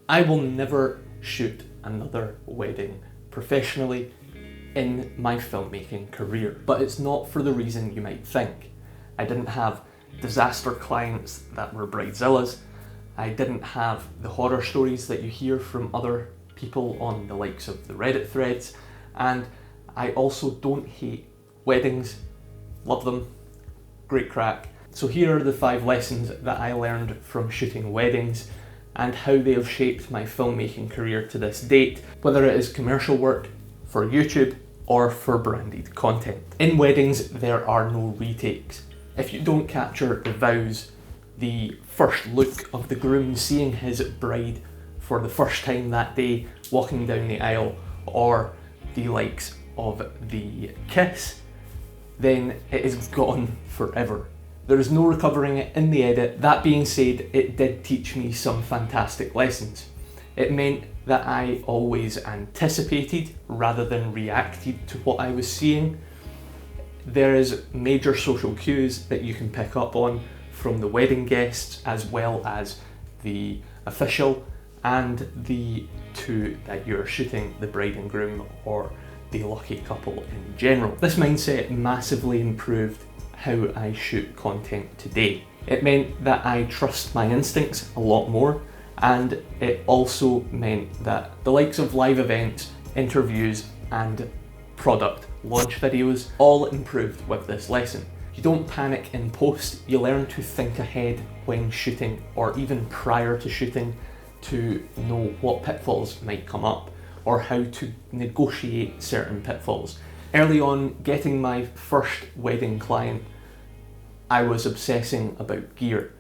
I will never shoot another wedding professionally in my filmmaking career, but it's not for the reason you might think. I didn't have disaster clients that were bridezillas. I didn't have the horror stories that you hear from other people on the likes of the Reddit threads, and I also don't hate weddings. Love them, great crack. So here are the 5 lessons that I learned from shooting weddings and how they have shaped my filmmaking career to this date, whether it is commercial work, for YouTube, or for branded content. In weddings, there are no retakes. If you don't capture the vows, the first look of the groom seeing his bride for the first time that day, walking down the aisle, or the likes of the kiss, then it is gone forever. There is no recovering it in the edit. That being said, it did teach me some fantastic lessons. It meant that I always anticipated rather than reacted to what I was seeing. There is major social cues that you can pick up on from the wedding guests as well as the official and the two that you're shooting, the bride and groom or the lucky couple in general. This mindset massively improved how I shoot content today. It meant that I trust my instincts a lot more, and it also meant that the likes of live events, interviews and product launch videos all improved with this lesson. You don't panic in post, you learn to think ahead when shooting or even prior to shooting to know what pitfalls might come up or how to negotiate certain pitfalls. Early on, getting my first wedding client, I was obsessing about gear.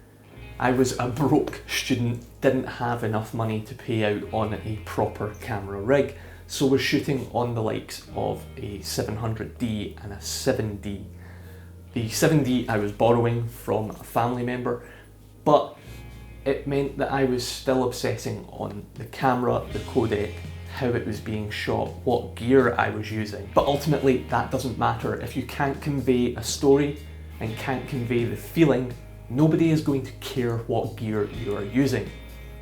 I was a broke student, didn't have enough money to pay out on a proper camera rig, so was shooting on the likes of a 700D and a 7D. The 7D I was borrowing from a family member, but it meant that I was still obsessing on the camera, the codec, how it was being shot, what gear I was using. But ultimately, that doesn't matter. If you can't convey a story and can't convey the feeling, nobody is going to care what gear you are using.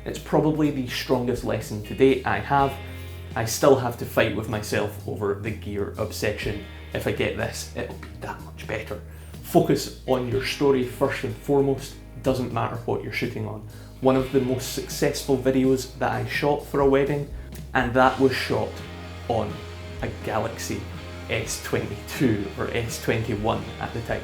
It's probably the strongest lesson to date I have. I still have to fight with myself over the gear obsession. If I get this, it'll be that much better. Focus on your story first and foremost, doesn't matter what you're shooting on. One of the most successful videos that I shot for a wedding, and that was shot on a Galaxy S22 or S21 at the time.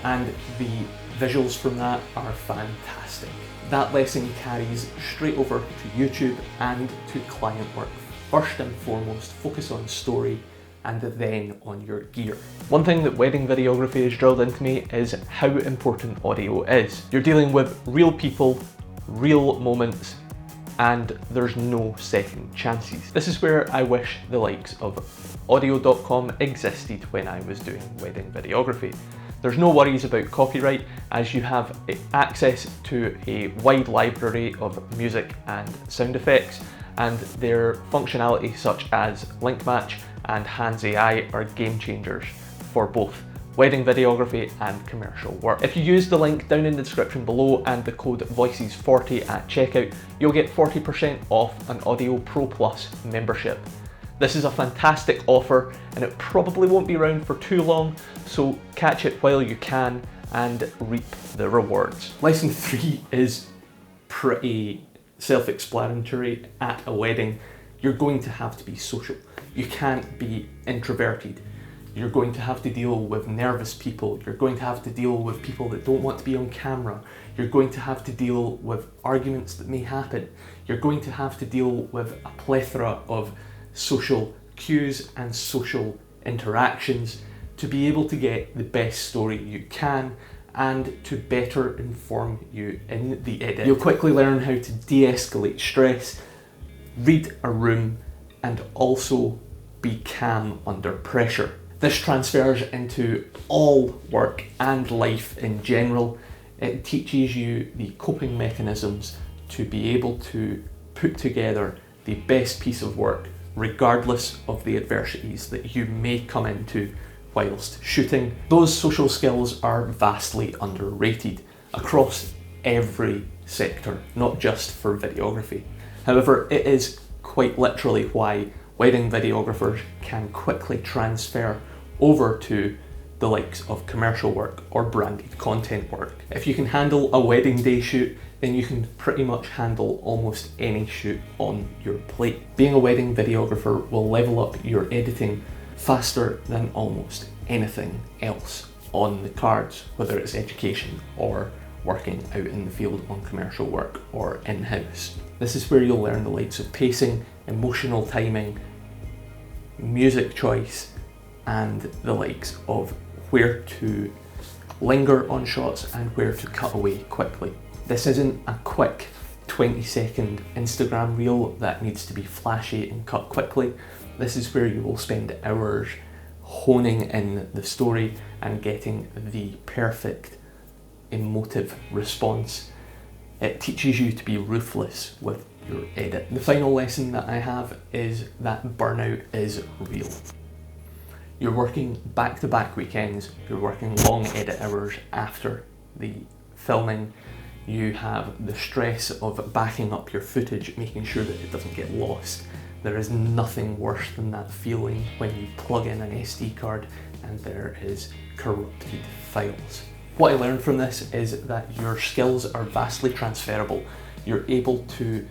And the visuals from that are fantastic. That lesson carries straight over to YouTube and to client work. First and foremost, focus on story and then on your gear. One thing that wedding videography has drilled into me is how important audio is. You're dealing with real people, real moments, and there's no second chances. This is where I wish the likes of audio.com existed when I was doing wedding videography. There's no worries about copyright as you have access to a wide library of music and sound effects, and their functionality such as link match and Hands AI are game changers for both wedding videography and commercial work. If you use the link down in the description below and the code VOICES40 at checkout, you'll get 40% off an Audio Pro Plus membership. This is a fantastic offer and it probably won't be around for too long, so catch it while you can and reap the rewards. Lesson 3 is pretty self-explanatory. At a wedding, you're going to have to be social. You can't be introverted. You're going to have to deal with nervous people. You're going to have to deal with people that don't want to be on camera. You're going to have to deal with arguments that may happen. You're going to have to deal with a plethora of social cues and social interactions to be able to get the best story you can and to better inform you in the edit. You'll quickly learn how to de-escalate stress, read a room, and also be calm under pressure. This transfers into all work and life in general. It teaches you the coping mechanisms to be able to put together the best piece of work regardless of the adversities that you may come into whilst shooting. Those social skills are vastly underrated across every sector, not just for videography. However, it is quite literally why wedding videographers can quickly transfer over to the likes of commercial work or branded content work. If you can handle a wedding day shoot, then you can pretty much handle almost any shoot on your plate. Being a wedding videographer will level up your editing faster than almost anything else on the cards, whether it's education or working out in the field on commercial work or in-house. This is where you'll learn the likes of pacing, emotional timing, music choice, and the likes of where to linger on shots and where to cut away quickly. This isn't a quick 20-second Instagram reel that needs to be flashy and cut quickly. This is where you will spend hours honing in the story and getting the perfect emotive response. It teaches you to be ruthless with your edit. The final lesson that I have is that burnout is real. You're working back-to-back weekends, you're working long edit hours after the filming, you have the stress of backing up your footage, making sure that it doesn't get lost. There is nothing worse than that feeling when you plug in an SD card and there is corrupted files. What I learned from this is that your skills are vastly transferable. You're able to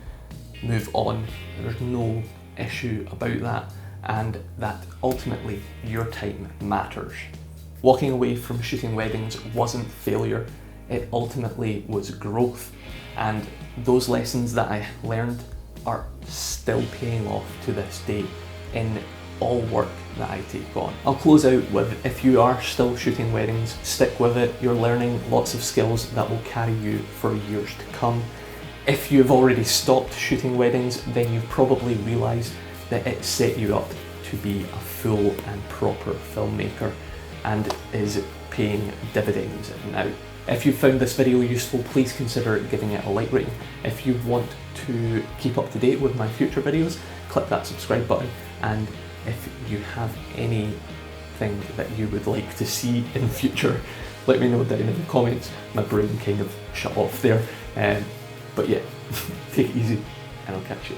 move on, there's no issue about that, and that ultimately your time matters. Walking away from shooting weddings wasn't failure, it ultimately was growth, and those lessons that I learned are still paying off to this day in all work that I take on. I'll close out with, if you are still shooting weddings, stick with it. You're learning lots of skills that will carry you for years to come. If you've already stopped shooting weddings, then you've probably realised that it set you up to be a full and proper filmmaker and is paying dividends now. If you found this video useful, please consider giving it a like rating. If you want to keep up to date with my future videos, click that subscribe button, and if you have anything that you would like to see in future, let me know down in the comments. My brain kind of shut off there. But yeah, take it easy and I'll catch you